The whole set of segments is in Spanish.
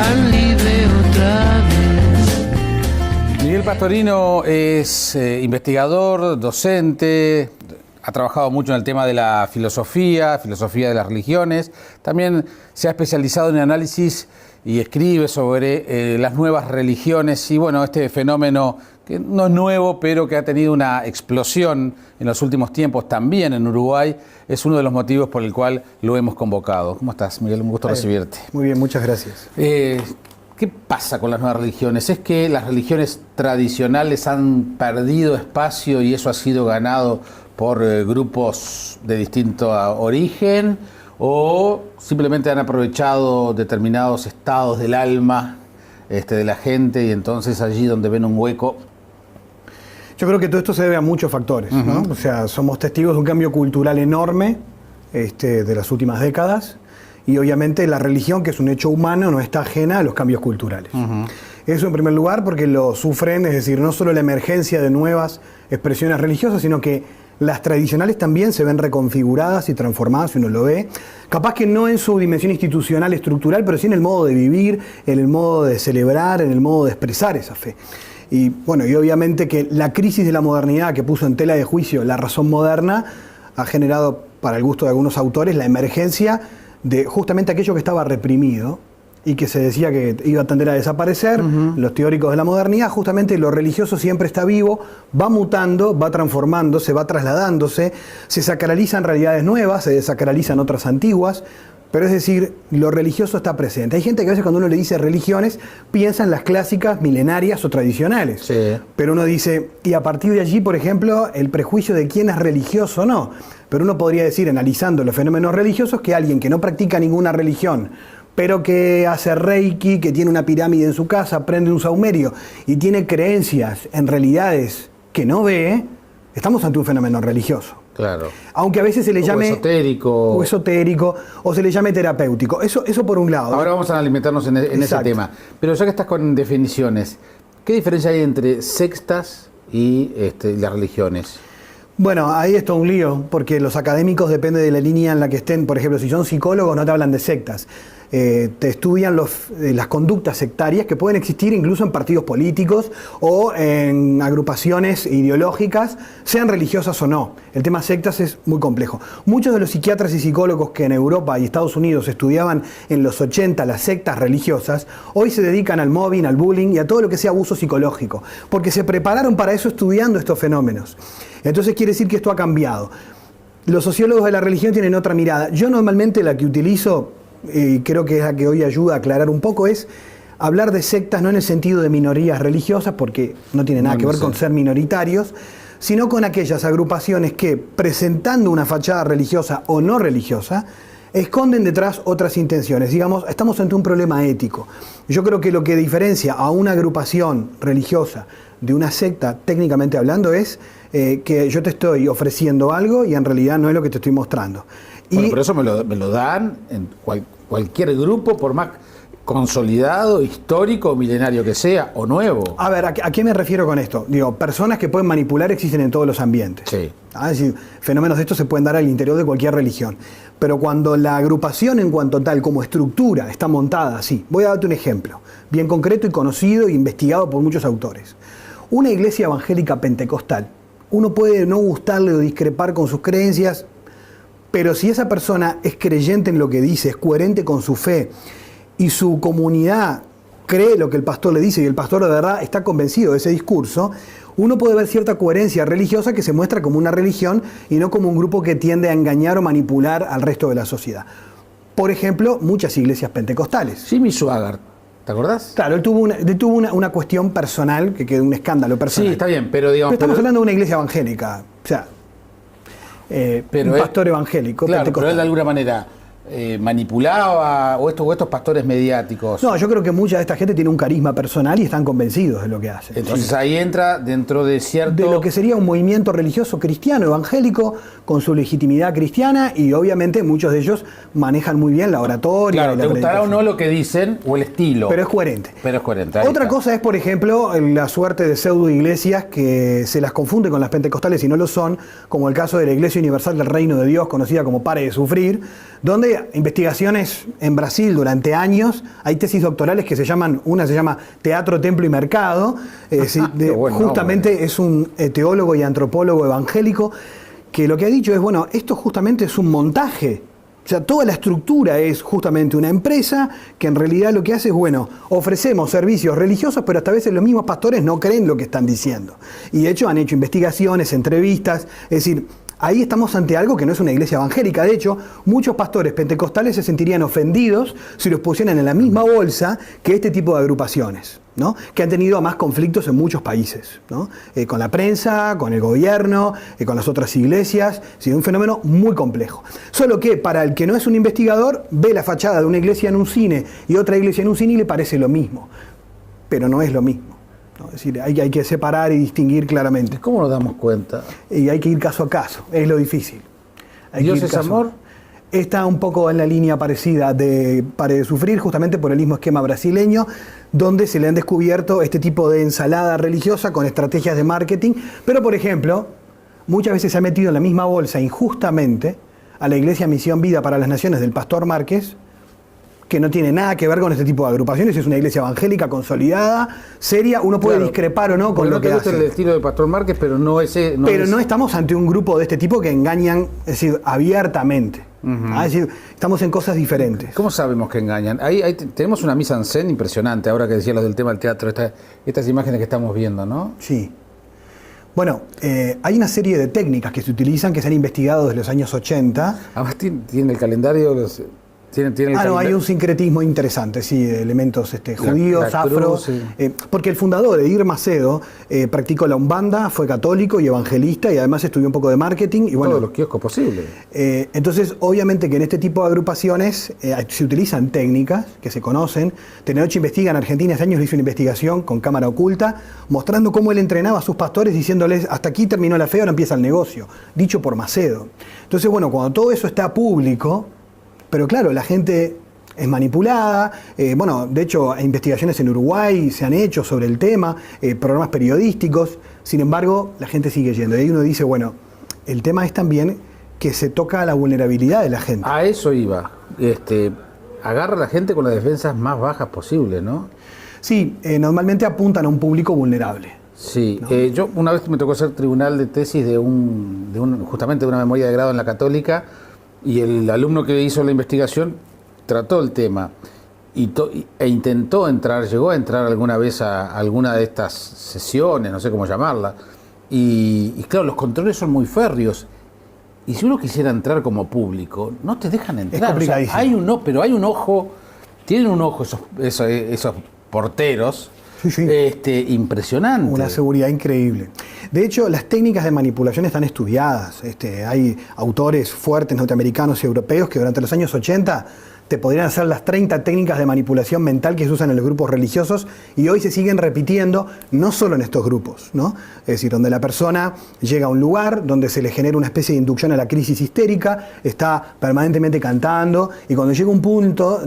tan libre otra vez. Miguel Pastorino es investigador, docente, ha trabajado mucho en el tema de la filosofía de las religiones. También se ha especializado en el análisis y escribe sobre las nuevas religiones y bueno, este fenómeno que no es nuevo, pero que ha tenido una explosión en los últimos tiempos también en Uruguay, es uno de los motivos por el cual lo hemos convocado. ¿Cómo estás, Miguel? Un gusto recibirte. Muy bien, muchas gracias. ¿Qué pasa con las nuevas religiones? ¿Es que las religiones tradicionales han perdido espacio y eso ha sido ganado por grupos de distinto origen? ¿O simplemente han aprovechado determinados estados del alma de la gente y entonces allí donde ven un hueco? Yo creo que todo esto se debe a muchos factores, ¿no? O sea, somos testigos de un cambio cultural enorme de las últimas décadas y obviamente la religión, que es un hecho humano, no está ajena a los cambios culturales. Eso en primer lugar porque lo sufren, es decir, no solo la emergencia de nuevas expresiones religiosas, sino que las tradicionales también se ven reconfiguradas y transformadas, si uno lo ve. Capaz que no en su dimensión institucional, estructural, pero sí en el modo de vivir, en el modo de celebrar, en el modo de expresar esa fe. Y bueno, y obviamente que la crisis de la modernidad que puso en tela de juicio la razón moderna ha generado, para el gusto de algunos autores, la emergencia de justamente aquello que estaba reprimido y que se decía que iba a tender a desaparecer. Los teóricos de la modernidad, justamente lo religioso siempre está vivo, va mutando, va transformándose, va trasladándose, se sacralizan realidades nuevas, se desacralizan otras antiguas, pero es decir, lo religioso está presente. Hay gente que a veces cuando uno le dice religiones, piensa en las clásicas, milenarias o tradicionales. Sí. Pero uno dice, y a partir de allí, por ejemplo, el prejuicio de quién es religioso o no. Pero uno podría decir, analizando los fenómenos religiosos, que alguien que no practica ninguna religión, pero que hace reiki, que tiene una pirámide en su casa, prende un saumerio y tiene creencias en realidades que no ve, estamos ante un fenómeno religioso. Claro. Aunque a veces se le llame esotérico, o se le llame terapéutico. Eso por un lado. Ahora vamos a alimentarnos en ese tema. Pero ya que estás con definiciones, ¿qué diferencia hay entre sectas y las religiones? Bueno, ahí está un lío, porque los académicos, depende de la línea en la que estén. Por ejemplo, si son psicólogos, no te hablan de sectas. Te estudian las conductas sectarias que pueden existir incluso en partidos políticos o en agrupaciones ideológicas, sean religiosas o no. El tema sectas es muy complejo. Muchos de los psiquiatras y psicólogos que en Europa y Estados Unidos estudiaban en los 80 las sectas religiosas, hoy se dedican al mobbing, al bullying y a todo lo que sea abuso psicológico, porque se prepararon para eso estudiando estos fenómenos. Entonces quiere decir que esto ha cambiado. Los sociólogos de la religión tienen otra mirada. Yo normalmente la que utilizo, creo que es la que hoy ayuda a aclarar un poco, es hablar de sectas no en el sentido de minorías religiosas, porque no tiene nada que ver con ser minoritarios, sino con aquellas agrupaciones que, presentando una fachada religiosa o no religiosa, esconden detrás otras intenciones. Digamos, estamos ante un problema ético. Yo creo que lo que diferencia a una agrupación religiosa de una secta, técnicamente hablando, es que yo te estoy ofreciendo algo y en realidad no es lo que te estoy mostrando. Bueno, pero eso me lo dan en cualquier grupo, por más consolidado, histórico, milenario que sea, o nuevo. A ver, ¿a qué me refiero con esto? Digo, personas que pueden manipular existen en todos los ambientes. Sí. Es decir, fenómenos de estos se pueden dar al interior de cualquier religión. Pero cuando la agrupación en cuanto tal, como estructura, está montada así. Voy a darte un ejemplo, bien concreto y conocido e investigado por muchos autores. Una iglesia evangélica pentecostal, uno puede no gustarle o discrepar con sus creencias, pero si esa persona es creyente en lo que dice, es coherente con su fe, y su comunidad cree lo que el pastor le dice y el pastor de verdad está convencido de ese discurso, uno puede ver cierta coherencia religiosa que se muestra como una religión y no como un grupo que tiende a engañar o manipular al resto de la sociedad. Por ejemplo, muchas iglesias pentecostales. Jimmy Swaggart, ¿te acordás? Claro, él tuvo una cuestión personal que quedó un escándalo personal. Sí, está bien, pero digamos... Pero estamos hablando de una iglesia evangélica, o sea, un pastor evangélico. Claro, pero él de alguna manera manipulaba, o estos pastores mediáticos. No, yo creo que mucha de esta gente tiene un carisma personal y están convencidos de lo que hacen. Entonces sí, ahí entra dentro de cierto... de lo que sería un movimiento religioso cristiano, evangélico, con su legitimidad cristiana, y obviamente muchos de ellos manejan muy bien la oratoria. Claro, te gustará o no lo que dicen, o el estilo. Pero es coherente. Pero es coherente. Otra cosa es, por ejemplo, la suerte de pseudo iglesias que se las confunde con las pentecostales y no lo son, como el caso de la Iglesia Universal del Reino de Dios, conocida como Pare de Sufrir, donde Mira, investigaciones en Brasil durante años, hay tesis doctorales que una se llama Teatro, Templo y Mercado, justamente es un teólogo y antropólogo evangélico que lo que ha dicho es, bueno, esto justamente es un montaje. O sea, toda la estructura es justamente una empresa que en realidad lo que hace es, bueno, ofrecemos servicios religiosos, pero hasta a veces los mismos pastores no creen lo que están diciendo. Y de hecho han hecho investigaciones, entrevistas, es decir, ahí estamos ante algo que no es una iglesia evangélica. De hecho, muchos pastores pentecostales se sentirían ofendidos si los pusieran en la misma bolsa que este tipo de agrupaciones, ¿no? Que han tenido más conflictos en muchos países, ¿no? Con la prensa, con el gobierno, con las otras iglesias. Sí, un fenómeno muy complejo. Solo que para el que no es un investigador, ve la fachada de una iglesia en un cine y otra iglesia en un cine y le parece lo mismo. Pero no es lo mismo. Es decir, hay que separar y distinguir claramente. ¿Cómo nos damos cuenta? Y hay que ir caso a caso, es lo difícil. ¿Dios es amor? Está un poco en la línea parecida de Pare de Sufrir, justamente por el mismo esquema brasileño, donde se le han descubierto este tipo de ensalada religiosa con estrategias de marketing, pero por ejemplo, muchas veces se ha metido en la misma bolsa injustamente a la Iglesia Misión Vida para las Naciones del Pastor Márquez, que no tiene nada que ver con este tipo de agrupaciones, es una iglesia evangélica consolidada, seria, uno puede discrepar o no con lo que hace. No te gusta el estilo de Pastor Márquez, pero no es... No estamos ante un grupo de este tipo que engañan, es decir, abiertamente. Es decir, estamos en cosas diferentes. ¿Cómo sabemos que engañan? Tenemos una mise en scène impresionante, ahora que decías lo del tema del teatro, estas imágenes que estamos viendo, ¿no? Sí. Bueno, hay una serie de técnicas que se utilizan, que se han investigado desde los años 80. Además tiene el calendario... hay un sincretismo interesante, sí, de elementos judíos, afro. Sí. Porque el fundador, Edir Macedo, practicó la Umbanda, fue católico y evangelista y además estudió un poco de marketing. Y bueno, todos los kioscos posibles. Entonces, obviamente que en este tipo de agrupaciones se utilizan técnicas que se conocen. Tenenoche Investiga en Argentina hace años le hizo una investigación con cámara oculta, mostrando cómo él entrenaba a sus pastores, diciéndoles, hasta aquí terminó la fe, ahora empieza el negocio. Dicho por Macedo. Entonces, bueno, cuando todo eso está público... Pero claro, la gente es manipulada. De hecho, investigaciones en Uruguay se han hecho sobre el tema, programas periodísticos. Sin embargo, la gente sigue yendo. Y ahí uno dice, bueno, el tema es también que se toca la vulnerabilidad de la gente. A eso iba. Agarra a la gente con las defensas más bajas posibles, ¿no? Sí, normalmente apuntan a un público vulnerable. Sí, ¿no? Yo una vez me tocó hacer tribunal de tesis justamente de una memoria de grado en la Católica. Y el alumno que hizo la investigación trató el tema e intentó llegó a entrar alguna vez a alguna de estas sesiones, no sé cómo llamarla, y claro, los controles son muy férreos. Y si uno quisiera entrar como público, no te dejan entrar. Es complicadísimo. Pero hay un ojo, tienen un ojo esos porteros. Sí. Impresionante. Una seguridad increíble. De hecho, las técnicas de manipulación están estudiadas. Hay autores fuertes norteamericanos y europeos que durante los años 80 te podrían hacer las 30 técnicas de manipulación mental que se usan en los grupos religiosos y hoy se siguen repitiendo, no solo en estos grupos, ¿no? Es decir, donde la persona llega a un lugar donde se le genera una especie de inducción a la crisis histérica, está permanentemente cantando y cuando llega un punto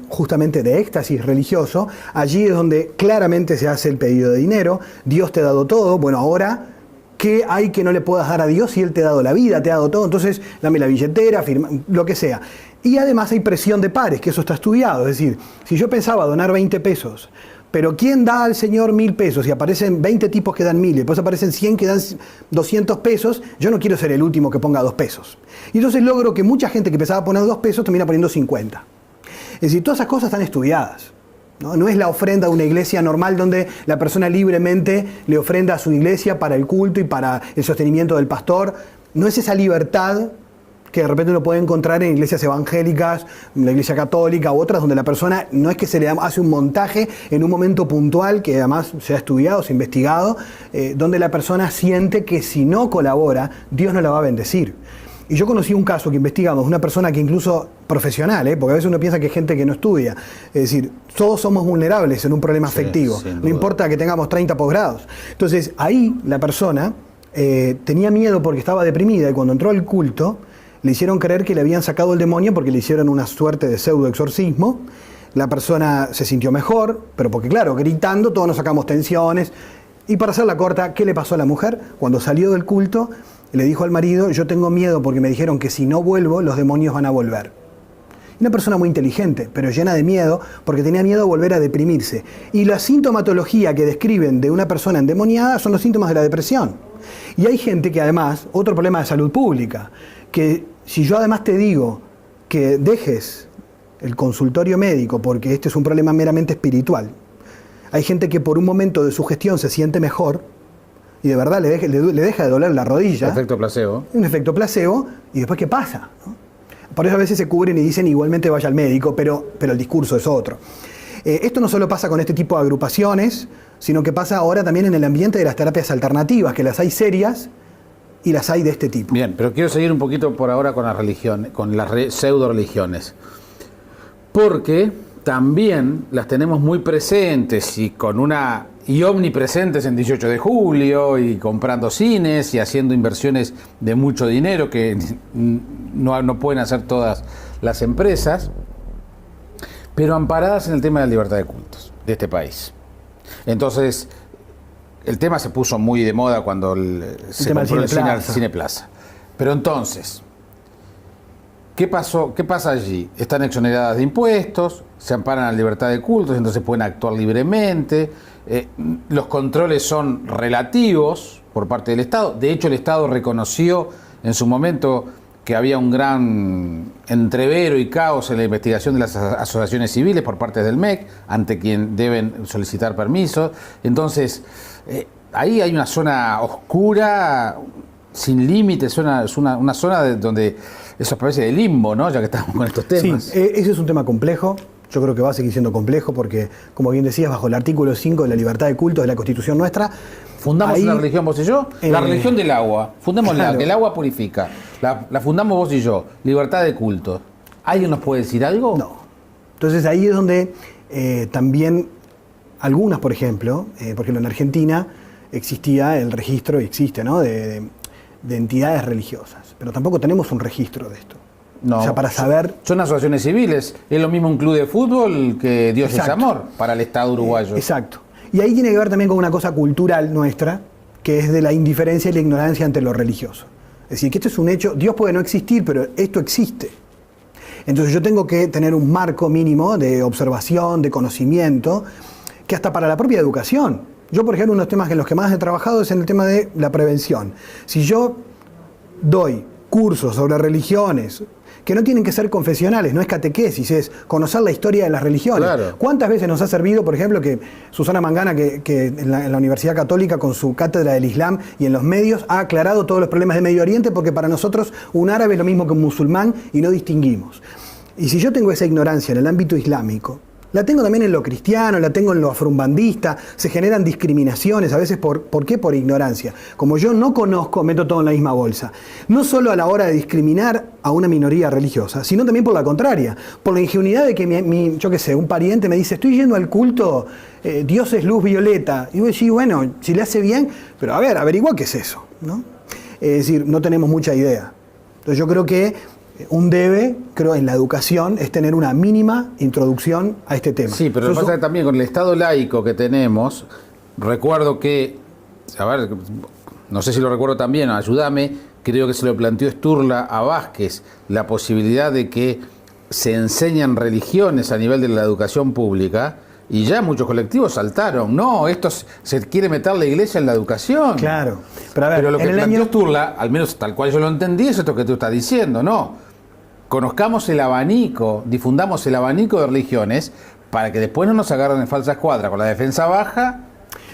justamente de éxtasis religioso, allí es donde claramente se hace el pedido de dinero. Dios te ha dado todo, bueno, ahora... ¿qué hay que no le puedas dar a Dios si Él te ha dado la vida, te ha dado todo? Entonces, dame la billetera, firma, lo que sea. Y además hay presión de pares, que eso está estudiado. Es decir, si yo pensaba donar 20 pesos, pero ¿quién da al Señor 1000 pesos? Y aparecen 20 tipos que dan 1000, y después aparecen 100 que dan 200 pesos, yo no quiero ser el último que ponga 2 pesos. Y entonces logro que mucha gente que empezaba a poner 2 pesos termina poniendo 50. Es decir, todas esas cosas están estudiadas. No es la ofrenda de una iglesia normal donde la persona libremente le ofrenda a su iglesia para el culto y para el sostenimiento del pastor. No es esa libertad que de repente uno puede encontrar en iglesias evangélicas, en la iglesia católica u otras, donde la persona no es que se le hace un montaje en un momento puntual, que además se ha estudiado, se ha investigado, donde la persona siente que si no colabora, Dios no la va a bendecir. Y yo conocí un caso que investigamos, una persona que incluso profesional, porque a veces uno piensa que hay gente que no estudia. Es decir, todos somos vulnerables en un problema afectivo. No importa que tengamos 30 posgrados. Entonces, ahí la persona tenía miedo porque estaba deprimida y cuando entró al culto, le hicieron creer que le habían sacado el demonio porque le hicieron una suerte de pseudo-exorcismo. La persona se sintió mejor, pero porque claro, gritando todos nos sacamos tensiones. Y para hacerla corta, ¿qué le pasó a la mujer? Cuando salió del culto, le dijo al marido, yo tengo miedo porque me dijeron que si no vuelvo, los demonios van a volver. Una persona muy inteligente, pero llena de miedo, porque tenía miedo a volver a deprimirse. Y la sintomatología que describen de una persona endemoniada son los síntomas de la depresión. Y hay gente que además, otro problema de salud pública, que si yo además te digo que dejes el consultorio médico porque este es un problema meramente espiritual, hay gente que por un momento de sugestión se siente mejor y de verdad le deja de doler la rodilla. Efecto placebo. Un efecto placebo, y después ¿qué pasa? ¿No? Por eso a veces se cubren y dicen igualmente vaya al médico, pero el discurso es otro. Esto no solo pasa con este tipo de agrupaciones, sino que pasa ahora también en el ambiente de las terapias alternativas, que las hay serias y las hay de este tipo. Bien, pero quiero seguir un poquito por ahora con la religión, con las pseudo religiones. Porque también las tenemos muy presentes y omnipresentes en 18 de julio y comprando cines y haciendo inversiones de mucho dinero que no pueden hacer todas las empresas, pero amparadas en el tema de la libertad de cultos de este país. Entonces, el tema se puso muy de moda cuando se compró el Cine Plaza. Pero entonces, ¿qué pasó? ¿Qué pasa allí? Están exoneradas de impuestos, se amparan a la libertad de cultos, entonces pueden actuar libremente. Los controles son relativos por parte del Estado. De hecho, el Estado reconoció en su momento que había un gran entrevero y caos en la investigación de las asociaciones civiles por parte del MEC, ante quien deben solicitar permisos. Entonces, ahí hay una zona oscura, sin límites, una zona donde eso parece de limbo, ¿no? Ya que estamos con estos temas. Sí, ese es un tema complejo. Yo creo que va a seguir siendo complejo porque, como bien decías, bajo el artículo 5 de la libertad de culto de la Constitución nuestra... ¿Fundamos una religión vos y yo? La religión del agua. Fundémosla, claro. Que el agua purifica. La fundamos vos y yo. Libertad de culto. ¿Alguien nos puede decir algo? No. Entonces ahí es donde también algunas, por ejemplo, en Argentina existía el registro, y existe, ¿no?, de entidades religiosas. Pero tampoco tenemos un registro de esto. No, o sea, para saber... Son asociaciones civiles. Es lo mismo un club de fútbol que Dios es amor para el Estado uruguayo. Exacto. Y ahí tiene que ver también con una cosa cultural nuestra, que es de la indiferencia y la ignorancia ante lo religioso. Es decir, que esto es un hecho, Dios puede no existir, pero esto existe. Entonces yo tengo que tener un marco mínimo de observación, de conocimiento, que hasta para la propia educación. Yo, por ejemplo, uno de los temas en los que más he trabajado es en el tema de la prevención. Si yo doy cursos sobre religiones, que no tienen que ser confesionales, no es catequesis, es conocer la historia de las religiones. Claro. ¿Cuántas veces nos ha servido, por ejemplo, que Susana Mangana, que en la Universidad Católica, con su cátedra del Islam y en los medios, ha aclarado todos los problemas de Medio Oriente, porque para nosotros un árabe es lo mismo que un musulmán y no distinguimos? Y si yo tengo esa ignorancia en el ámbito islámico, la tengo también en lo cristiano, la tengo en lo afrumbandista, se generan discriminaciones, a veces ¿por qué? Por ignorancia. Como yo no conozco, meto todo en la misma bolsa. No solo a la hora de discriminar a una minoría religiosa, sino también por la contraria, por la ingenuidad de que yo qué sé, un pariente me dice, estoy yendo al culto, Dios es luz violeta. Y yo digo, bueno, si le hace bien, pero a ver, averigua qué es eso, ¿no? Es decir, no tenemos mucha idea. Entonces yo creo que un debe, creo, en la educación es tener una mínima introducción a este tema. Sí, pero lo que pasa es que también con el Estado laico que tenemos, recuerdo que, a ver, no sé si lo recuerdo también, ayúdame, creo que se lo planteó Sturla a Vázquez, la posibilidad de que se enseñan religiones a nivel de la educación pública, y ya muchos colectivos saltaron. No, esto se quiere meter la iglesia en la educación. Claro. Pero a ver, pero lo que planteó Sturla, al menos tal cual yo lo entendí, es esto que tú estás diciendo, ¿no? Conozcamos el abanico, difundamos el abanico de religiones para que después no nos agarren en falsa escuadra con la defensa baja.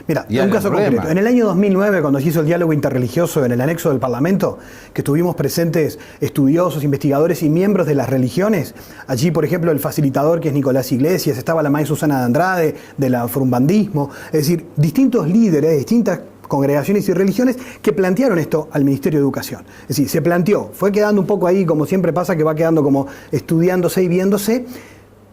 Mira, un caso concreto. En el año 2009, cuando se hizo el diálogo interreligioso en el anexo del Parlamento, que estuvimos presentes estudiosos, investigadores y miembros de las religiones, allí, por ejemplo, el facilitador, que es Nicolás Iglesias, estaba la maestra Susana de Andrade, del afrumbandismo, es decir, distintos líderes, distintas congregaciones y religiones que plantearon esto al Ministerio de Educación. Es decir, se planteó, fue quedando un poco ahí, como siempre pasa, que va quedando como estudiándose y viéndose,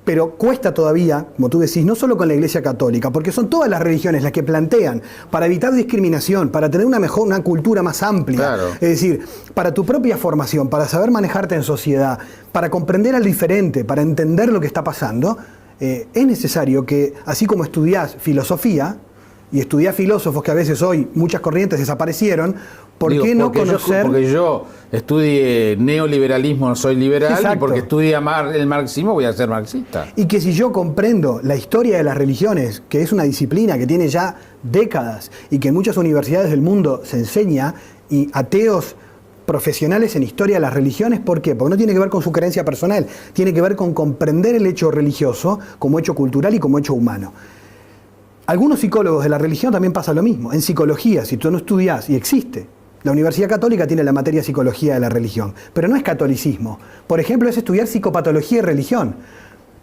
pero cuesta todavía, como tú decís, no solo con la Iglesia Católica, porque son todas las religiones las que plantean, para evitar discriminación, para tener una cultura más amplia, claro. Es decir, para tu propia formación, para saber manejarte en sociedad, para comprender al diferente, para entender lo que está pasando, es necesario que, así como estudiás filosofía, y estudiás filósofos que a veces hoy muchas corrientes desaparecieron, ¿Por qué no conocer? Porque yo estudie neoliberalismo, no soy liberal, Exacto. y porque estudie el marxismo voy a ser marxista. Y que si yo comprendo la historia de las religiones, que es una disciplina que tiene ya décadas y que en muchas universidades del mundo se enseña, y ateos profesionales en historia de las religiones, ¿por qué? Porque no tiene que ver con su creencia personal, tiene que ver con comprender el hecho religioso como hecho cultural y como hecho humano. Algunos psicólogos de la religión también pasa lo mismo. En psicología, si tú no estudias, y existe, la Universidad Católica tiene la materia psicología de la religión, pero no es catolicismo. Por ejemplo, es estudiar psicopatología y religión.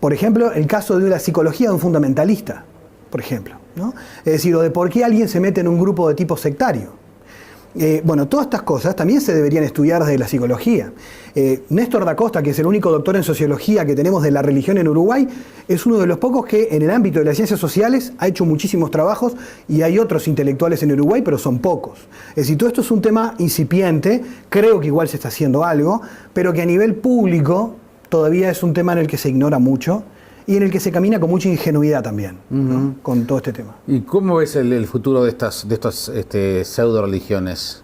Por ejemplo, el caso de la psicología de un fundamentalista, por ejemplo, ¿no? Es decir, o de por qué alguien se mete en un grupo de tipo sectario. Bueno, todas estas cosas también se deberían estudiar desde la psicología. Néstor da Costa, que es el único doctor en sociología que tenemos de la religión en Uruguay, es uno de los pocos que en el ámbito de las ciencias sociales ha hecho muchísimos trabajos, y hay otros intelectuales en Uruguay, pero son pocos. Es decir, todo esto es un tema incipiente, creo que igual se está haciendo algo, pero que a nivel público todavía es un tema en el que se ignora mucho y en el que se camina con mucha ingenuidad también, ¿no? Con todo este tema. ¿Y cómo ves el futuro de estas pseudo religiones?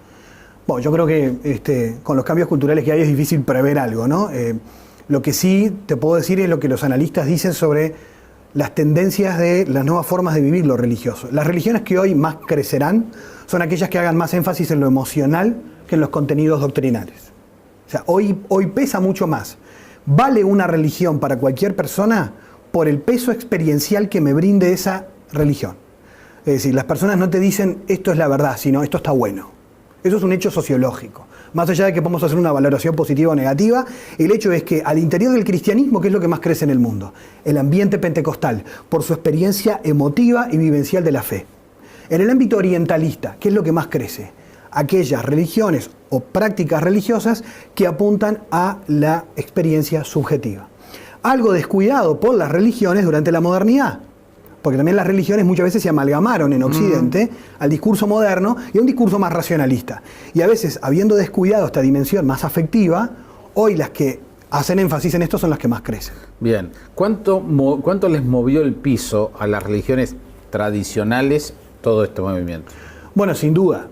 Bueno, yo creo que con los cambios culturales que hay es difícil prever algo, ¿no? Lo que sí te puedo decir es lo que los analistas dicen sobre las tendencias de las nuevas formas de vivir lo religioso. Las religiones que hoy más crecerán son aquellas que hagan más énfasis en lo emocional que en los contenidos doctrinales. O sea, hoy pesa mucho más. ¿Vale una religión para cualquier persona por el peso experiencial que me brinde esa religión? Es decir, las personas no te dicen esto es la verdad, sino esto está bueno. Eso es un hecho sociológico. Más allá de que podamos hacer una valoración positiva o negativa, el hecho es que al interior del cristianismo, ¿qué es lo que más crece en el mundo? El ambiente pentecostal, por su experiencia emotiva y vivencial de la fe. En el ámbito orientalista, ¿qué es lo que más crece? Aquellas religiones o prácticas religiosas que apuntan a la experiencia subjetiva. Algo descuidado por las religiones durante la modernidad, porque también las religiones muchas veces se amalgamaron en Occidente al discurso moderno y a un discurso más racionalista. Y a veces, habiendo descuidado esta dimensión más afectiva, hoy las que hacen énfasis en esto son las que más crecen. Bien, ¿cuánto les movió el piso a las religiones tradicionales todo este movimiento? Bueno, sin duda,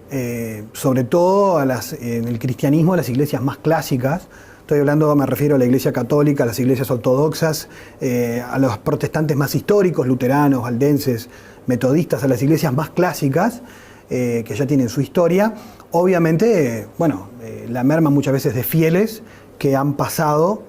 sobre todo en el cristianismo, a las iglesias más clásicas. Estoy hablando, me refiero a la Iglesia Católica, a las iglesias ortodoxas, a los protestantes más históricos, luteranos, valdenses, metodistas, a las iglesias más clásicas, que ya tienen su historia. Obviamente, la merma muchas veces de fieles que han pasado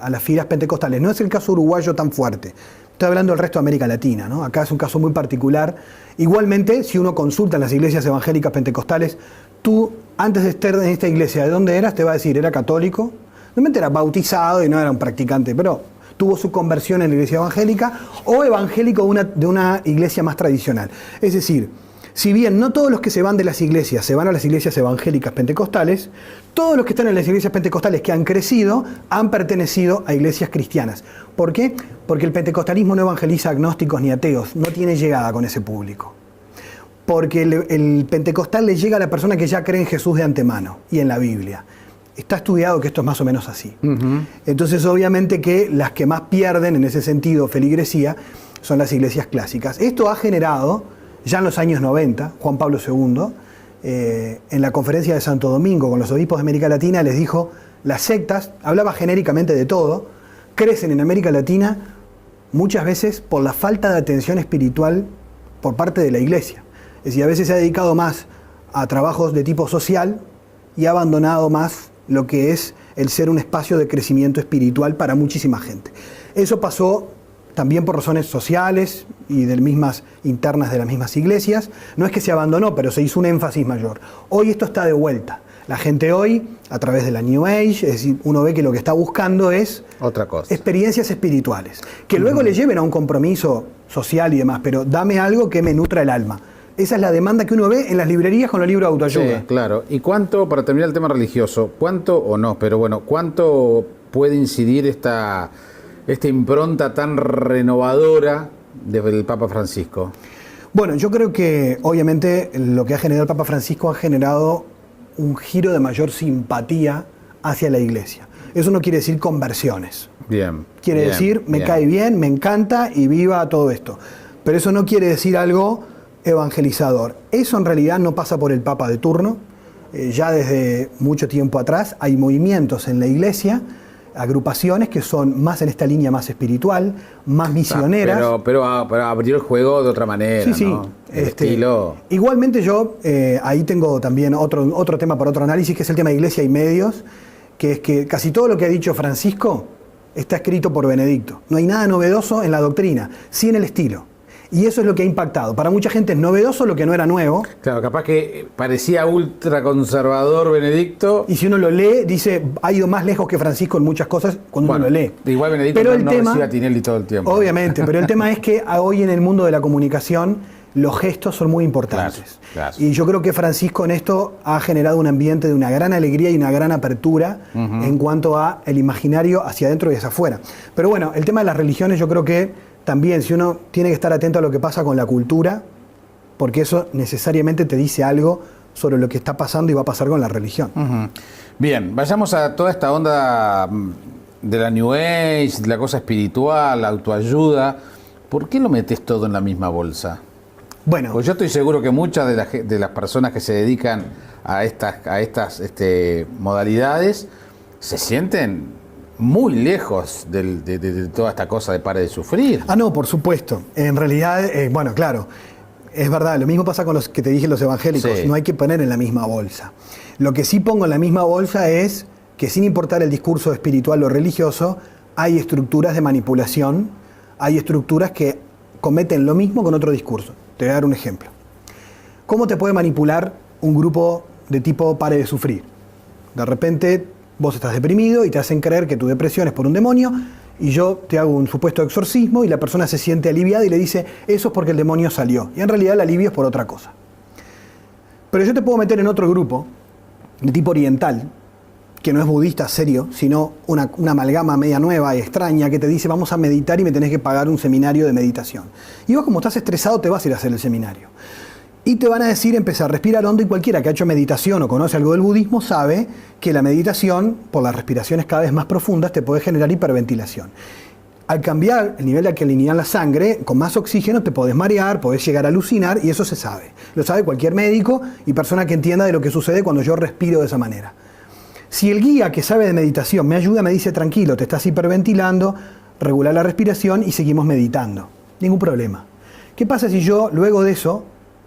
a las filas pentecostales. No es el caso uruguayo tan fuerte. Estoy hablando del resto de América Latina, ¿no? Acá es un caso muy particular. Igualmente, si uno consulta en las iglesias evangélicas pentecostales, tú, antes de estar en esta iglesia, ¿de dónde eras? Te va a decir, era católico. Realmente era bautizado y no era un practicante, pero tuvo su conversión en la iglesia evangélica o evangélico de una iglesia más tradicional. Es decir, si bien no todos los que se van de las iglesias se van a las iglesias evangélicas pentecostales, todos los que están en las iglesias pentecostales que han crecido han pertenecido a iglesias cristianas. ¿Por qué? Porque el pentecostalismo no evangeliza agnósticos ni ateos, no tiene llegada con ese público. Porque el pentecostal le llega a la persona que ya cree en Jesús de antemano y en la Biblia. Está estudiado que esto es más o menos así. Entonces, obviamente que las que más pierden en ese sentido feligresía son las iglesias clásicas. Esto ha generado, ya en los años 90, Juan Pablo II, en la conferencia de Santo Domingo con los obispos de América Latina, les dijo, las sectas, hablaba genéricamente de todo, crecen en América Latina muchas veces por la falta de atención espiritual por parte de la iglesia. Es decir, a veces se ha dedicado más a trabajos de tipo social y ha abandonado más lo que es el ser un espacio de crecimiento espiritual para muchísima gente. Eso pasó también por razones sociales y mismas internas de las mismas iglesias. No es que se abandonó, pero se hizo un énfasis mayor. Hoy esto está de vuelta. La gente hoy, a través de la New Age, es decir, uno ve que lo que está buscando es otra cosa, experiencias espirituales, que luego le lleven a un compromiso social y demás, pero dame algo que me nutra el alma. Esa es la demanda que uno ve en las librerías con los libros de autoayuda. Sí, claro. ¿Y cuánto, para terminar el tema religioso, cuánto puede incidir esta impronta tan renovadora del Papa Francisco? Bueno, yo creo que obviamente lo que ha generado el Papa Francisco ha generado un giro de mayor simpatía hacia la Iglesia. Eso no quiere decir conversiones. Bien. Quiere decir, me cae bien, me encanta y viva todo esto. Pero eso no quiere decir algo evangelizador. Eso en realidad no pasa por el Papa de turno, ya desde mucho tiempo atrás hay movimientos en la iglesia, agrupaciones que son más en esta línea más espiritual, más misioneras. Pero abrió el juego de otra manera, Sí, sí. ¿no? El estilo. Igualmente yo, ahí tengo también otro tema para otro análisis, que es el tema de iglesia y medios, que es que casi todo lo que ha dicho Francisco está escrito por Benedicto. No hay nada novedoso en la doctrina, sí en el estilo. Y eso es lo que ha impactado. Para mucha gente es novedoso lo que no era nuevo. Claro, capaz que parecía ultraconservador Benedicto. Y si uno lo lee, dice, ha ido más lejos que Francisco en muchas cosas cuando uno lo lee. Igual Benedicto pero no recibe a Tinelli todo el tiempo. Obviamente, pero el tema es que hoy en el mundo de la comunicación los gestos son muy importantes. Claro. Y yo creo que Francisco en esto ha generado un ambiente de una gran alegría y una gran apertura en cuanto a el imaginario hacia adentro y hacia afuera. Pero bueno, el tema de las religiones yo creo que también, si uno tiene que estar atento a lo que pasa con la cultura, porque eso necesariamente te dice algo sobre lo que está pasando y va a pasar con la religión. Bien, vayamos a toda esta onda de la New Age, de la cosa espiritual, la autoayuda. ¿Por qué lo metes todo en la misma bolsa? Bueno, Pues yo estoy seguro que muchas de las personas que se dedican a estas modalidades se sienten muy lejos de toda esta cosa de pare de sufrir. no, por supuesto. En realidad, bueno, claro, es verdad, lo mismo pasa con los que te dije los evangélicos, Sí. no hay que poner en la misma bolsa. Lo que sí pongo en la misma bolsa es que sin importar el discurso espiritual o religioso, hay estructuras de manipulación, hay estructuras que cometen lo mismo con otro discurso. Te voy a dar un ejemplo. ¿Cómo te puede manipular un grupo de tipo pare de sufrir? De repente vos estás deprimido y te hacen creer que tu depresión es por un demonio y yo te hago un supuesto exorcismo y la persona se siente aliviada y le dice, eso es porque el demonio salió. Y en realidad el alivio es por otra cosa. Pero yo te puedo meter en otro grupo de tipo oriental, que no es budista serio, sino una amalgama media nueva y extraña que te dice, vamos a meditar y me tenés que pagar un seminario de meditación. Y vos, como estás estresado, te vas a ir a hacer el seminario. Y te van a decir, empezar a respirar hondo, y cualquiera que ha hecho meditación o conoce algo del budismo sabe que la meditación, por las respiraciones cada vez más profundas, te puede generar hiperventilación. Al cambiar el nivel de alcalinidad en la sangre, con más oxígeno te podés marear, podés llegar a alucinar, y eso se sabe. Lo sabe cualquier médico y persona que entienda de lo que sucede cuando yo respiro de esa manera. Si el guía que sabe de meditación me ayuda, me dice, tranquilo, te estás hiperventilando, regula la respiración y seguimos meditando. Ningún problema. ¿Qué pasa si yo, luego de eso,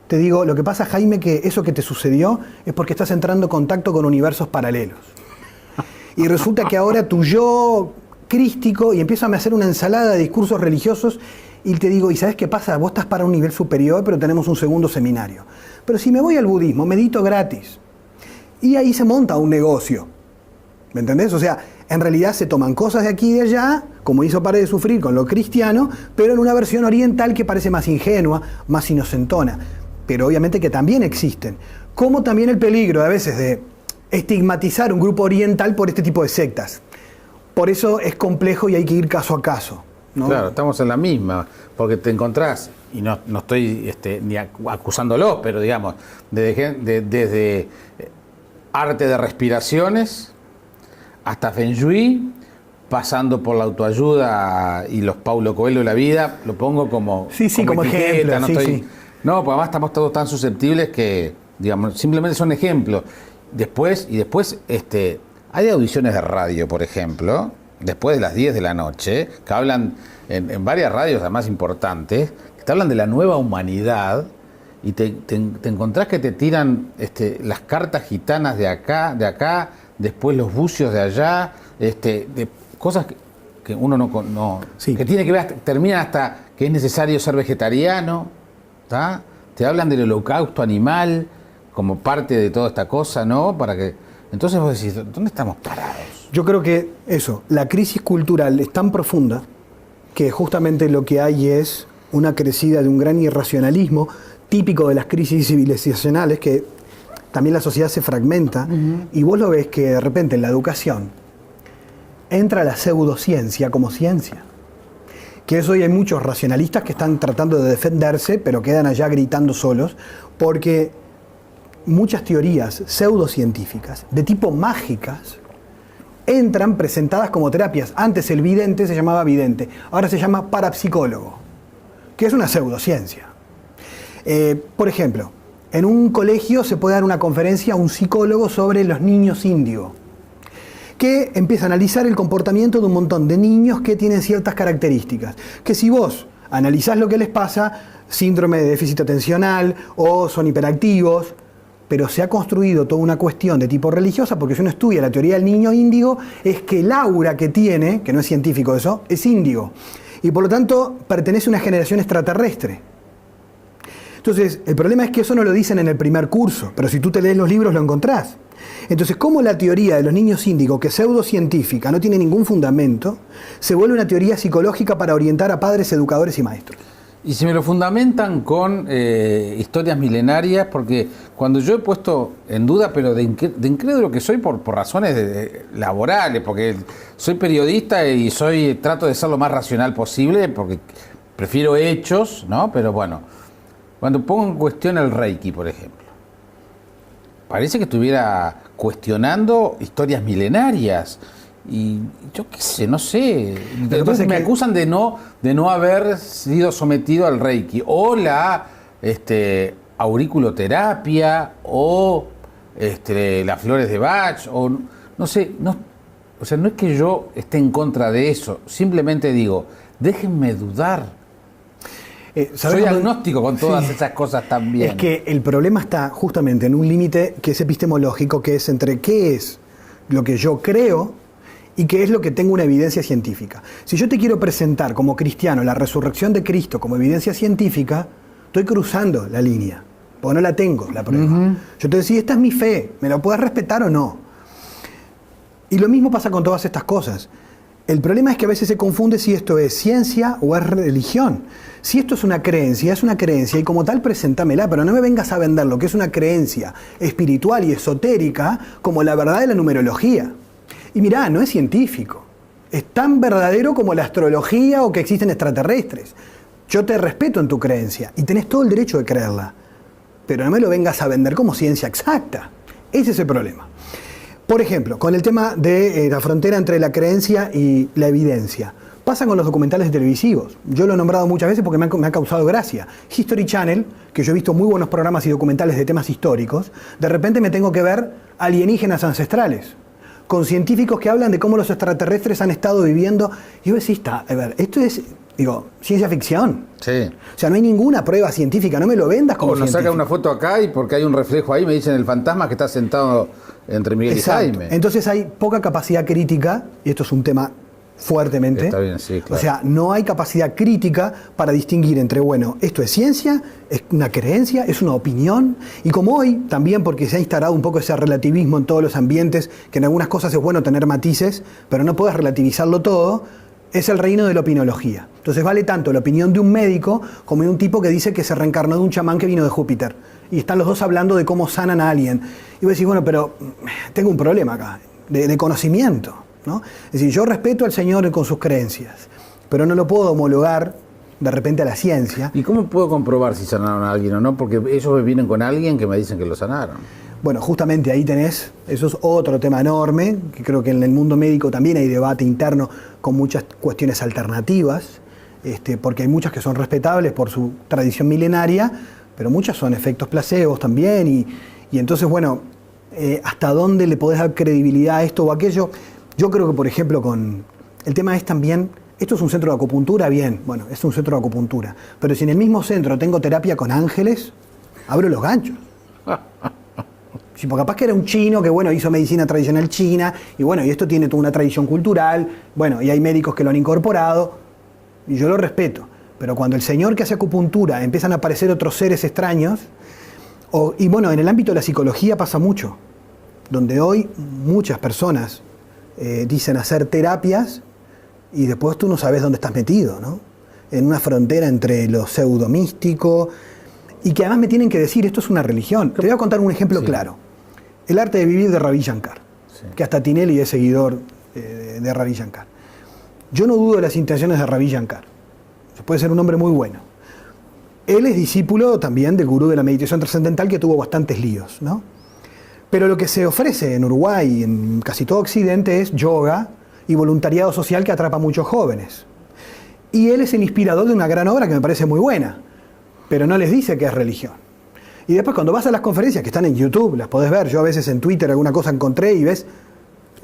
te digo, lo que pasa, Jaime, que eso que te sucedió es porque estás entrando en contacto con universos paralelos? Y resulta que ahora tu yo crístico, y empiezo a hacer una ensalada de discursos religiosos, y te digo, ¿y sabes qué pasa? Vos estás para un nivel superior, pero tenemos un segundo seminario. Pero si me voy al budismo, medito gratis. Y ahí se monta un negocio. ¿Me entendés? O sea, en realidad se toman cosas de aquí y de allá, como hizo Pare de Sufrir con lo cristiano, pero en una versión oriental que parece más ingenua, más inocentona. Pero obviamente que también existen. Como también el peligro a veces de estigmatizar un grupo oriental por este tipo de sectas. Por eso es complejo y hay que ir caso a caso, ¿no? Claro, estamos en la misma, porque te encontrás, y no estoy ni acusándolos, pero digamos, desde arte de respiraciones hasta Feng Shui, pasando por la autoayuda y los Paulo Coelho de la vida, lo pongo como, como etiqueta, ejemplo. No, pues además estamos todos tan susceptibles que, digamos, simplemente son ejemplos. Después, hay audiciones de radio, por ejemplo, después de las 10 de la noche, que hablan en varias radios además importantes, que te hablan de la nueva humanidad, y te encontrás que te tiran las cartas gitanas de acá, después los bucios de allá, de cosas que uno no Sí. que tiene que ver, terminan hasta que es necesario ser vegetariano, ¿tá? Te hablan del holocausto animal como parte de toda esta cosa, ¿no? Entonces vos decís, ¿dónde estamos parados? Yo creo que eso, la crisis cultural es tan profunda que justamente lo que hay es una crecida de un gran irracionalismo típico de las crisis civilizacionales, que también la sociedad se fragmenta, y vos lo ves que de repente en la educación entra la pseudociencia como ciencia. Que eso hoy hay muchos racionalistas que están tratando de defenderse, pero quedan allá gritando solos, porque muchas teorías pseudocientíficas de tipo mágicas entran presentadas como terapias. Antes el vidente se llamaba vidente, ahora se llama parapsicólogo, que es una pseudociencia. Por ejemplo, en un colegio se puede dar una conferencia a un psicólogo sobre los niños índigo, que empieza a analizar el comportamiento de un montón de niños que tienen ciertas características, que si vos analizás lo que les pasa, síndrome de déficit atencional o son hiperactivos, pero se ha construido toda una cuestión de tipo religiosa, porque si uno estudia la teoría del niño índigo, es que el aura que tiene, que no es científico eso, es índigo, y por lo tanto pertenece a una generación extraterrestre. Entonces, el problema es que eso no lo dicen en el primer curso, pero si tú te lees los libros lo encontrás. Entonces, ¿cómo la teoría de los niños índigos, que es pseudocientífica, no tiene ningún fundamento, se vuelve una teoría psicológica para orientar a padres, educadores y maestros? Y si me lo fundamentan con historias milenarias, porque cuando yo he puesto en duda, pero de incrédulo que soy por razones laborales, porque soy periodista y trato de ser lo más racional posible, porque prefiero hechos, ¿no? Pero bueno, cuando pongo en cuestión el Reiki, por ejemplo, parece que estuviera cuestionando historias milenarias. Y yo qué sé, no sé. Entonces me acusan de no haber sido sometido al Reiki, o la auriculoterapia, o las flores de Bach, o no sé, o sea, no es que yo esté en contra de eso, simplemente digo, déjenme dudar. Soy agnóstico con todas esas cosas también. Es que el problema está justamente en un límite que es epistemológico, que es entre qué es lo que yo creo y qué es lo que tengo una evidencia científica. Si yo te quiero presentar como cristiano la resurrección de Cristo como evidencia científica, estoy cruzando la línea, porque no la tengo, la prueba. Yo te decía, esta es mi fe, ¿me la puedes respetar o no? Y lo mismo pasa con todas estas cosas. El problema es que a veces se confunde si esto es ciencia o es religión. Si esto es una creencia y como tal preséntamela, pero no me vengas a vender lo que es una creencia espiritual y esotérica como la verdad de la numerología. Y mirá, no es científico. Es tan verdadero como la astrología o que existen extraterrestres. Yo te respeto en tu creencia y tenés todo el derecho de creerla, pero no me lo vengas a vender como ciencia exacta. Ese es el problema. Por ejemplo, con el tema de la frontera entre la creencia y la evidencia. Pasa con los documentales televisivos. Yo lo he nombrado muchas veces porque me ha causado gracia. History Channel, que yo he visto muy buenos programas y documentales de temas históricos, de repente me tengo que ver alienígenas ancestrales, con científicos que hablan de cómo los extraterrestres han estado viviendo. Y yo decía, a ver, esto es, ciencia ficción. Sí. O sea, no hay ninguna prueba científica, no me lo vendas como científico. Nos saca una foto acá y porque hay un reflejo ahí, me dicen el fantasma que está sentado entre Miguel y Jaime. Entonces hay poca capacidad crítica, y esto es un tema fuertemente. Está bien, sí, claro. O sea, no hay capacidad crítica para distinguir entre, bueno, esto es ciencia, es una creencia, es una opinión, y como hoy, también porque se ha instalado un poco ese relativismo en todos los ambientes, que en algunas cosas es bueno tener matices, pero no puedes relativizarlo todo, es el reino de la opinología. Entonces vale tanto la opinión de un médico como de un tipo que dice que se reencarnó de un chamán que vino de Júpiter. Y están los dos hablando de cómo sanan a alguien. Y vos decís, bueno, pero tengo un problema acá, de conocimiento, ¿no? Es decir, yo respeto al Señor con sus creencias, pero no lo puedo homologar de repente a la ciencia. ¿Y cómo puedo comprobar si sanaron a alguien o no? Porque ellos vienen con alguien que me dicen que lo sanaron. Bueno, justamente ahí tenés, eso es otro tema enorme, que creo que en el mundo médico también hay debate interno con muchas cuestiones alternativas, porque hay muchas que son respetables por su tradición milenaria, pero muchas son efectos placebos también, y entonces, bueno, ¿hasta dónde le podés dar credibilidad a esto o aquello? Yo creo que, por ejemplo, con el tema es también, esto es un centro de acupuntura, bien, bueno, es un centro de acupuntura, pero si en el mismo centro tengo terapia con ángeles, abro los ganchos. Sí, porque capaz que era un chino que, bueno, hizo medicina tradicional china, y bueno, y esto tiene toda una tradición cultural, bueno, y hay médicos que lo han incorporado, y yo lo respeto. Pero cuando el señor que hace acupuntura empiezan a aparecer otros seres extraños, y bueno, en el ámbito de la psicología pasa mucho, donde hoy muchas personas dicen hacer terapias, y después tú no sabes dónde estás metido, ¿no? En una frontera entre lo pseudomístico, y que además me tienen que decir, esto es una religión. Te voy a contar un ejemplo claro. El arte de vivir de Ravi Shankar, que hasta Tinelli es seguidor de Ravi Shankar. Yo no dudo de las intenciones de Ravi Shankar. Puede ser un hombre muy bueno. Él es discípulo también del gurú de la meditación trascendental que tuvo bastantes líos, ¿no? Pero lo que se ofrece en Uruguay y en casi todo Occidente es yoga y voluntariado social que atrapa a muchos jóvenes. Y él es el inspirador de una gran obra que me parece muy buena, pero no les dice que es religión. Y después cuando vas a las conferencias que están en YouTube, las podés ver, yo a veces en Twitter alguna cosa encontré y ves,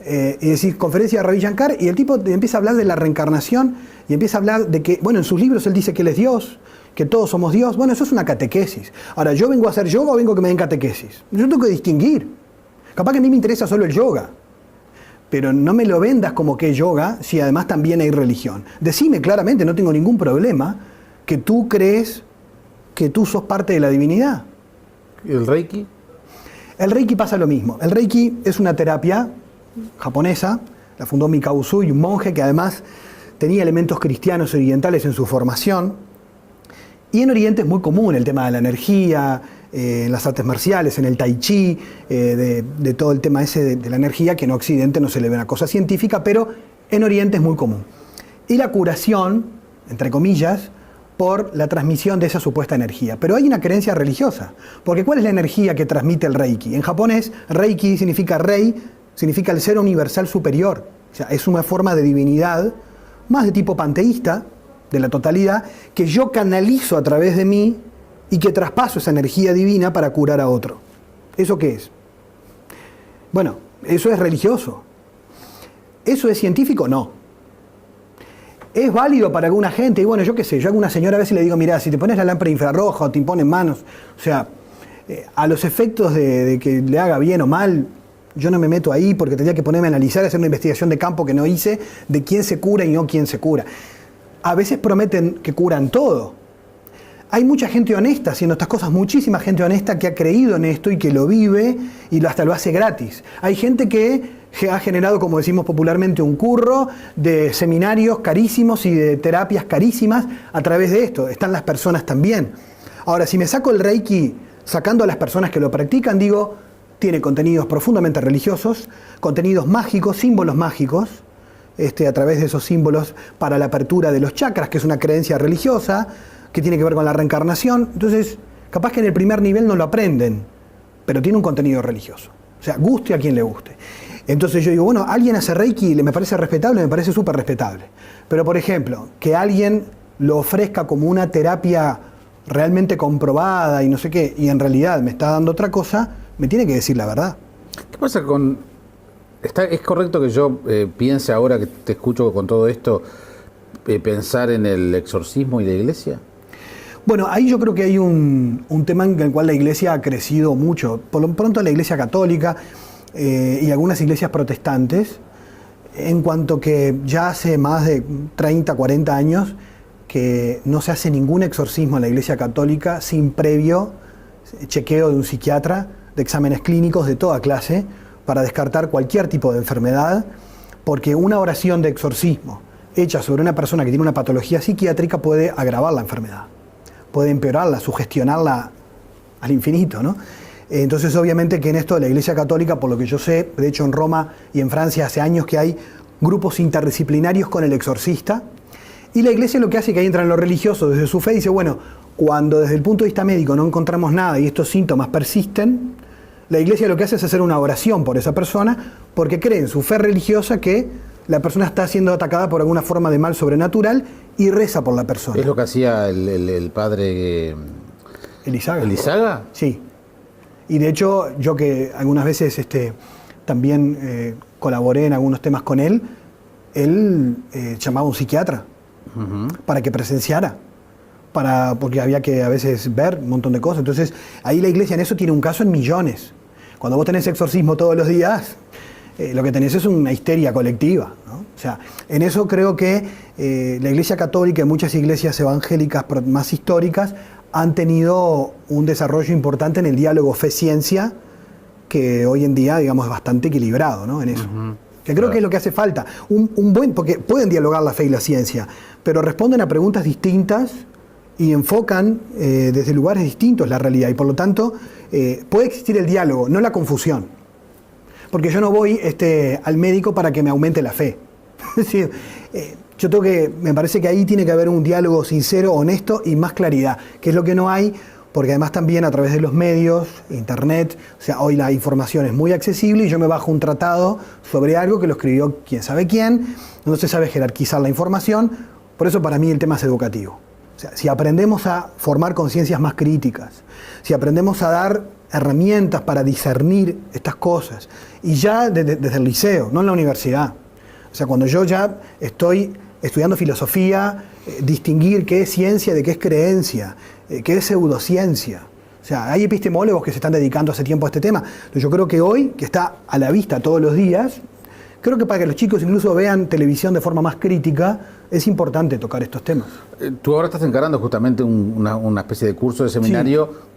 y decís conferencia de Ravi Shankar, y el tipo te empieza a hablar de la reencarnación y empieza a hablar de que, bueno, en sus libros él dice que él es Dios, que todos somos Dios. Bueno, eso es una catequesis. Ahora, ¿yo vengo a hacer yoga o vengo a que me den catequesis? Yo tengo que distinguir. Capaz que a mí me interesa solo el yoga, pero no me lo vendas como que es yoga si además también hay religión. Decime claramente, no tengo ningún problema, que tú crees que tú sos parte de la divinidad. ¿Y el Reiki? El Reiki pasa lo mismo. El Reiki es una terapia japonesa, la fundó Mikao Usui, un monje que además tenía elementos cristianos orientales en su formación. Y en Oriente es muy común el tema de la energía, en las artes marciales, en el tai chi, de todo el tema ese de la energía, que en Occidente no se le ve una cosa científica, pero en Oriente es muy común. Y la curación, entre comillas, por la transmisión de esa supuesta energía. Pero hay una creencia religiosa, porque ¿cuál es la energía que transmite el Reiki? En japonés, Reiki significa rei, significa el ser universal superior. O sea, es una forma de divinidad, más de tipo panteísta, de la totalidad, que yo canalizo a través de mí y que traspaso esa energía divina para curar a otro. ¿Eso qué es? Bueno, eso es religioso. ¿Eso es científico? No. ¿Es válido para alguna gente? Y bueno, yo qué sé, yo a alguna señora a veces le digo, mira, si te pones la lámpara infrarroja o te imponen manos, o sea, a los efectos de que le haga bien o mal, yo no me meto ahí porque tendría que ponerme a analizar, hacer una investigación de campo que no hice, de quién se cura y no quién se cura. A veces prometen que curan todo. Hay mucha gente honesta haciendo estas cosas, muchísima gente honesta que ha creído en esto y que lo vive y hasta lo hace gratis. Hay gente que ha generado, como decimos popularmente, un curro de seminarios carísimos y de terapias carísimas a través de esto. Están las personas también. Ahora, si me saco el Reiki sacando a las personas que lo practican, digo, tiene contenidos profundamente religiosos, contenidos mágicos, símbolos mágicos, a través de esos símbolos para la apertura de los chakras, que es una creencia religiosa, que tiene que ver con la reencarnación. Entonces, capaz que en el primer nivel no lo aprenden, pero tiene un contenido religioso. O sea, guste a quien le guste. Entonces yo digo, bueno, alguien hace Reiki, me parece respetable, me parece súper respetable. Pero, por ejemplo, que alguien lo ofrezca como una terapia realmente comprobada y no sé qué, y en realidad me está dando otra cosa, me tiene que decir la verdad. ¿Qué pasa con...? ¿Es correcto que yo piense ahora que te escucho con todo esto, pensar en el exorcismo y la iglesia? Bueno, ahí yo creo que hay un tema en el cual la iglesia ha crecido mucho. Por lo pronto la iglesia católica y algunas iglesias protestantes, en cuanto que ya hace más de 30, 40 años que no se hace ningún exorcismo en la iglesia católica sin previo chequeo de un psiquiatra, de exámenes clínicos de toda clase, para descartar cualquier tipo de enfermedad, porque una oración de exorcismo hecha sobre una persona que tiene una patología psiquiátrica puede agravar la enfermedad, puede empeorarla, sugestionarla al infinito, ¿no? Entonces, obviamente que en esto de la Iglesia Católica, por lo que yo sé, de hecho en Roma y en Francia hace años que hay grupos interdisciplinarios con el exorcista, y la Iglesia lo que hace es que ahí entran los religiosos desde su fe y dice, bueno, cuando desde el punto de vista médico no encontramos nada y estos síntomas persisten, la Iglesia lo que hace es hacer una oración por esa persona, porque cree en su fe religiosa que la persona está siendo atacada por alguna forma de mal sobrenatural y reza por la persona. ¿Es lo que hacía el padre Elizaga? ¿Elizaga? Sí. Y de hecho, yo que algunas veces también colaboré en algunos temas con él llamaba a un psiquiatra para que presenciara, porque había que a veces ver un montón de cosas. Entonces, ahí la Iglesia en eso tiene un caso en millones. Cuando vos tenés exorcismo todos los días, lo que tenés es una histeria colectiva, ¿no? O sea, en eso creo que la Iglesia Católica y muchas iglesias evangélicas más históricas han tenido un desarrollo importante en el diálogo fe-ciencia, que hoy en día, digamos, es bastante equilibrado, ¿no? En eso. Que creo que es lo que hace falta. Porque pueden dialogar la fe y la ciencia, pero responden a preguntas distintas y enfocan desde lugares distintos la realidad. Y por lo tanto, puede existir el diálogo, no la confusión. Porque yo no voy al médico para que me aumente la fe. Es decir, me parece que ahí tiene que haber un diálogo sincero, honesto y más claridad, que es lo que no hay, porque además también a través de los medios, internet, o sea, hoy la información es muy accesible y yo me bajo un tratado sobre algo que lo escribió quién sabe quién, no se sabe jerarquizar la información, por eso para mí el tema es educativo. O sea, si aprendemos a formar conciencias más críticas, si aprendemos a dar herramientas para discernir estas cosas, y ya desde el liceo, no en la universidad. O sea, cuando yo ya estoy estudiando filosofía, distinguir qué es ciencia de qué es creencia, qué es pseudociencia. O sea, hay epistemólogos que se están dedicando hace tiempo a este tema. Yo creo que hoy, que está a la vista todos los días, creo que para que los chicos incluso vean televisión de forma más crítica, es importante tocar estos temas. Tú ahora estás encarando justamente una especie de curso de seminario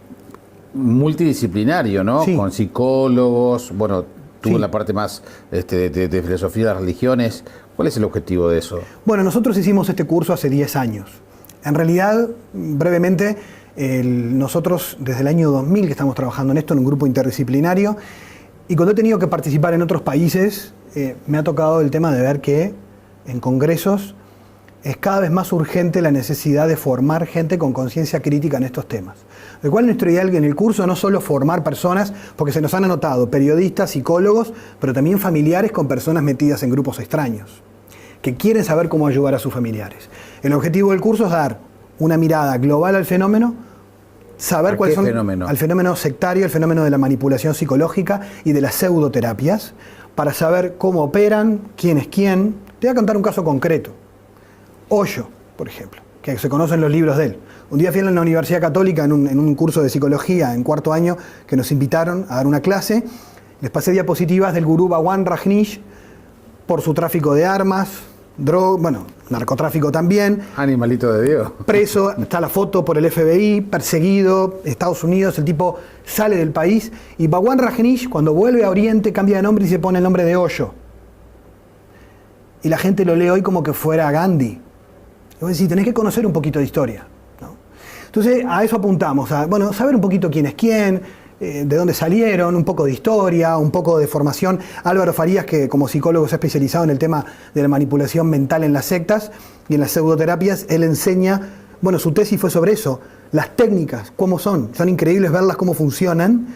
multidisciplinario, ¿no? Sí. Con psicólogos, bueno, tú Sí. en la parte más de filosofía de las religiones. ¿Cuál es el objetivo de eso? Bueno, nosotros hicimos este curso hace 10 años. En realidad, brevemente, nosotros desde el año 2000 que estamos trabajando en esto, en un grupo interdisciplinario, y cuando he tenido que participar en otros países, me ha tocado el tema de ver que en congresos es cada vez más urgente la necesidad de formar gente con conciencia crítica en estos temas. Lo cual nuestro ideal en el curso no solo formar personas, porque se nos han anotado periodistas, psicólogos, pero también familiares con personas metidas en grupos extraños, que quieren saber cómo ayudar a sus familiares. El objetivo del curso es dar una mirada global al fenómeno, saber cuáles son fenómeno? al fenómeno sectario, el fenómeno de la manipulación psicológica y de las pseudoterapias, para saber cómo operan, quién es quién. Te voy a contar un caso concreto. Osho, por ejemplo, que se conocen los libros de él. Un día fui a la Universidad Católica en un curso de psicología en cuarto año que nos invitaron a dar una clase. Les pasé diapositivas del gurú Bhagwan Rajneesh por su tráfico de armas, narcotráfico también. Animalito de Dios. Preso, está la foto por el FBI, perseguido, Estados Unidos, el tipo sale del país. Y Bhagwan Rajneesh, cuando vuelve a Oriente, cambia de nombre y se pone el nombre de Osho. Y la gente lo lee hoy como que fuera Gandhi. Y vos decís, tenés que conocer un poquito de historia, ¿no? Entonces, a eso apuntamos, a saber un poquito quién es quién, de dónde salieron, un poco de historia, un poco de formación. Álvaro Farías, que como psicólogo se ha especializado en el tema de la manipulación mental en las sectas y en las pseudoterapias, él enseña, su tesis fue sobre eso, las técnicas, cómo son increíbles verlas cómo funcionan,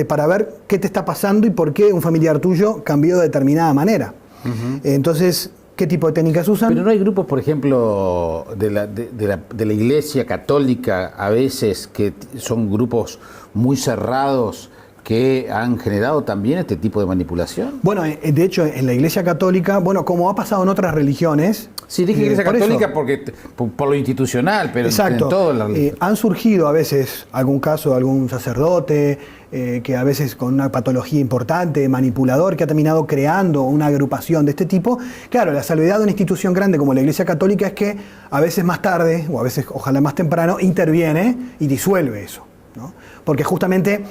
para ver qué te está pasando y por qué un familiar tuyo cambió de determinada manera. Uh-huh. Entonces, ¿qué tipo de técnicas usan? Pero no hay grupos, por ejemplo, de la Iglesia Católica, a veces, que son grupos muy cerrados que han generado también este tipo de manipulación. Bueno, de hecho, en la Iglesia Católica, como ha pasado en otras religiones... Sí, dije Iglesia Católica por lo institucional, pero exacto, en todas las... han surgido a veces algún caso de algún sacerdote que a veces con una patología importante, manipulador, que ha terminado creando una agrupación de este tipo. Claro, la salvedad de una institución grande como la Iglesia Católica es que a veces más tarde, o a veces ojalá más temprano, interviene y disuelve eso, ¿no? Porque justamente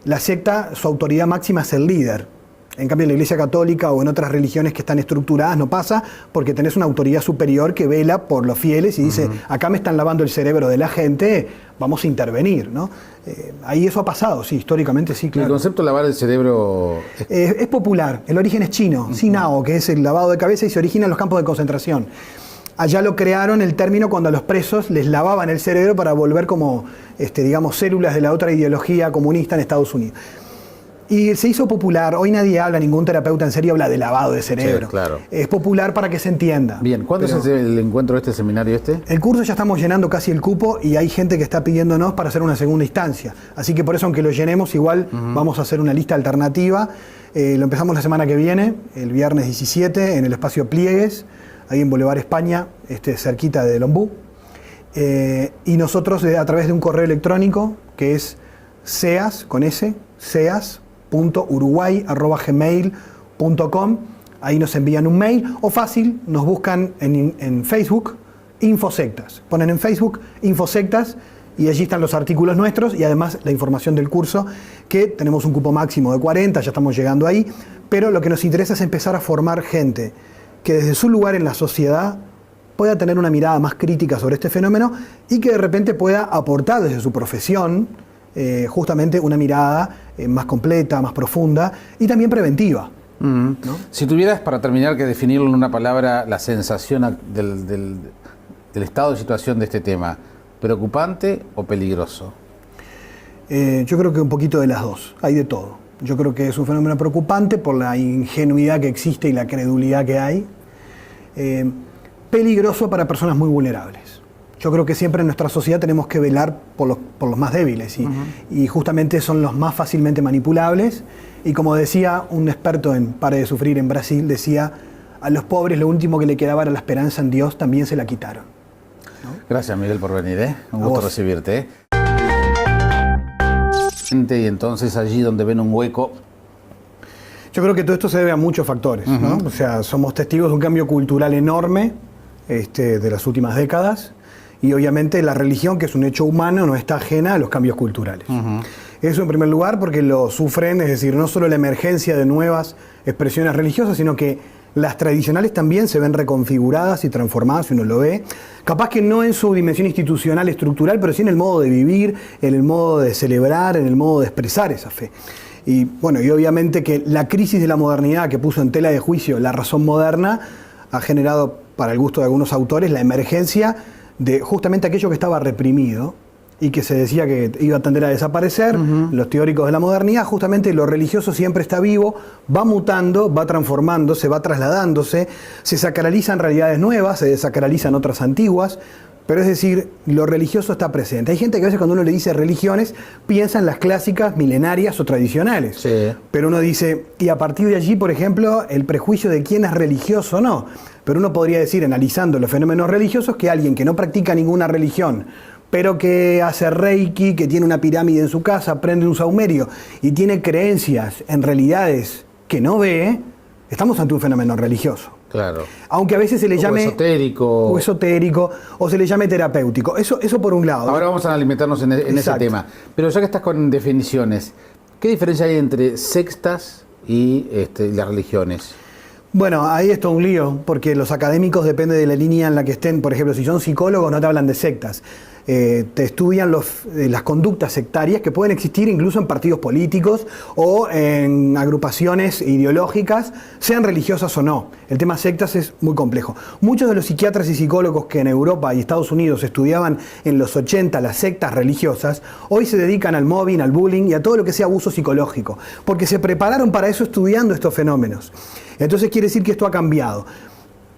la secta, su autoridad máxima es el líder. En cambio, en la Iglesia Católica o en otras religiones que están estructuradas no pasa, porque tenés una autoridad superior que vela por los fieles y dice, acá me están lavando el cerebro de la gente, vamos a intervenir, ¿no? Ahí eso ha pasado, sí, históricamente sí, claro. ¿El concepto de lavar el cerebro es popular, el origen es chino, Sinao, que es el lavado de cabeza y se origina en los campos de concentración. Allá lo crearon el término cuando a los presos les lavaban el cerebro para volver como, células de la otra ideología comunista en Estados Unidos. Y se hizo popular. Hoy nadie habla, ningún terapeuta en serio habla de lavado de cerebro. Sí, claro. Es popular para que se entienda. Bien, ¿cuándo es el encuentro de este seminario El curso ya estamos llenando casi el cupo y hay gente que está pidiéndonos para hacer una segunda instancia. Así que por eso, aunque lo llenemos, igual vamos a hacer una lista alternativa. Lo empezamos la semana que viene, el viernes 17, en el espacio Pliegues, ahí en Boulevard España, cerquita de Lombú. Y nosotros, a través de un correo electrónico, que es seas.uruguay@gmail.com, ahí nos envían un mail, o fácil, nos buscan en Facebook, Infosectas. Ponen en Facebook Infosectas y allí están los artículos nuestros y además la información del curso, que tenemos un cupo máximo de 40, ya estamos llegando ahí, pero lo que nos interesa es empezar a formar gente que desde su lugar en la sociedad pueda tener una mirada más crítica sobre este fenómeno y que de repente pueda aportar desde su profesión justamente una mirada más completa, más profunda y también preventiva. ¿No? Si tuvieras, para terminar, que definirlo en una palabra, la sensación del estado de situación de este tema, ¿preocupante o peligroso? Yo creo que un poquito de las dos, hay de todo. Yo creo que es un fenómeno preocupante por la ingenuidad que existe y la credulidad que hay. Peligroso para personas muy vulnerables. Yo creo que siempre en nuestra sociedad tenemos que velar por los más débiles y justamente son los más fácilmente manipulables. Y como decía un experto en Pare de Sufrir en Brasil, decía, a los pobres lo último que le quedaba era la esperanza en Dios, también se la quitaron. ¿No? Gracias, Miguel, por venir, ¿eh? Un gusto recibirte, ¿eh? Y entonces allí donde ven un hueco... Yo creo que todo esto se debe a muchos factores, ¿no? O sea, somos testigos de un cambio cultural enorme de las últimas décadas y obviamente la religión, que es un hecho humano, no está ajena a los cambios culturales. Eso en primer lugar porque lo sufren, es decir, no solo la emergencia de nuevas expresiones religiosas, sino que las tradicionales también se ven reconfiguradas y transformadas, si uno lo ve, capaz que no en su dimensión institucional, estructural, pero sí en el modo de vivir, en el modo de celebrar, en el modo de expresar esa fe. Y bueno, y obviamente que la crisis de la modernidad que puso en tela de juicio la razón moderna ha generado, para el gusto de algunos autores, la emergencia de justamente aquello que estaba reprimido y que se decía que iba a tender a desaparecer. Los teóricos de la modernidad, justamente lo religioso siempre está vivo, va mutando, va transformándose, va trasladándose, se sacralizan realidades nuevas, se desacralizan otras antiguas, pero es decir, lo religioso está presente. Hay gente que a veces cuando uno le dice religiones, piensa en las clásicas, milenarias o tradicionales. Sí. Pero uno dice, y a partir de allí, por ejemplo, el prejuicio de quién es religioso o no. Pero uno podría decir, analizando los fenómenos religiosos, que alguien que no practica ninguna religión, pero que hace reiki, que tiene una pirámide en su casa, prende un saumerio y tiene creencias en realidades que no ve, estamos ante un fenómeno religioso. Claro. Aunque a veces se le llame... esotérico. O se le llame terapéutico. Eso por un lado. Ahora vamos a alimentarnos en ese tema. Pero ya que estás con definiciones, ¿qué diferencia hay entre sectas y las religiones? Bueno, ahí está un lío, porque los académicos, depende de la línea en la que estén. Por ejemplo, si son psicólogos, no te hablan de sectas. Te estudian las conductas sectarias que pueden existir incluso en partidos políticos o en agrupaciones ideológicas, sean religiosas o no. El tema sectas es muy complejo. Muchos de los psiquiatras y psicólogos que en Europa y Estados Unidos estudiaban en los 80 las sectas religiosas, hoy se dedican al mobbing, al bullying y a todo lo que sea abuso psicológico, porque se prepararon para eso estudiando estos fenómenos. Entonces quiere decir que esto ha cambiado.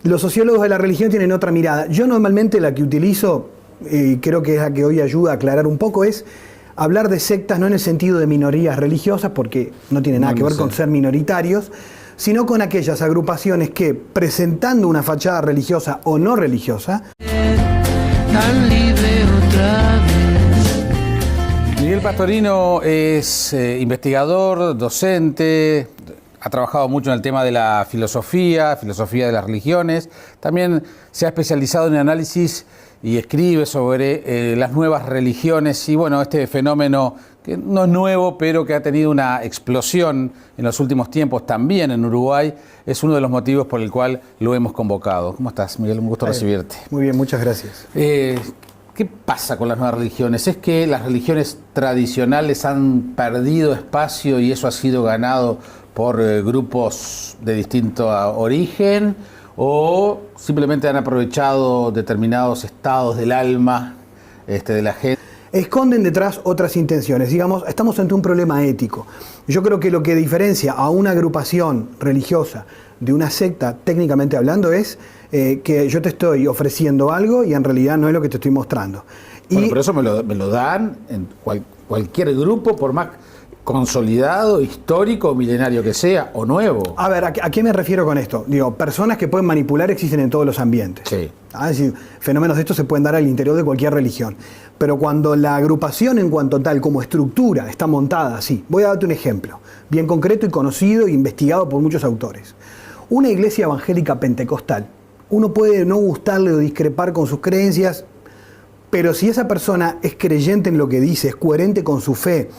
Los sociólogos de la religión tienen otra mirada. Yo normalmente la que utilizo, creo que es la que hoy ayuda a aclarar un poco, es hablar de sectas no en el sentido de minorías religiosas, porque no tiene nada que ver con ser minoritarios, sino con aquellas agrupaciones que, presentando una fachada religiosa o no religiosa, tan libre otra vez. Miguel Pastorino es investigador, docente, ha trabajado mucho en el tema de la filosofía de las religiones, también se ha especializado en análisis y escribe sobre las nuevas religiones y bueno, este fenómeno que no es nuevo, pero que ha tenido una explosión en los últimos tiempos también en Uruguay, es uno de los motivos por el cual lo hemos convocado. ¿Cómo estás, Miguel? Un gusto recibirte. Muy bien, muchas gracias. ¿Qué pasa con las nuevas religiones? ¿Es que las religiones tradicionales han perdido espacio y eso ha sido ganado por grupos de distinto origen? ¿O simplemente han aprovechado determinados estados del alma de la gente? Esconden detrás otras intenciones. Digamos, estamos ante un problema ético. Yo creo que lo que diferencia a una agrupación religiosa de una secta, técnicamente hablando, es que yo te estoy ofreciendo algo y en realidad no es lo que te estoy mostrando. Bueno, pero eso me lo dan en cualquier grupo, por más consolidado, histórico, milenario que sea, o nuevo. A ver, ¿a qué me refiero con esto? Digo, personas que pueden manipular existen en todos los ambientes. Sí. Es decir, fenómenos de estos se pueden dar al interior de cualquier religión. Pero cuando la agrupación en cuanto tal, como estructura, está montada así. Voy a darte un ejemplo, bien concreto y conocido e investigado por muchos autores. Una iglesia evangélica pentecostal, uno puede no gustarle o discrepar con sus creencias, pero si esa persona es creyente en lo que dice, es coherente con su fe,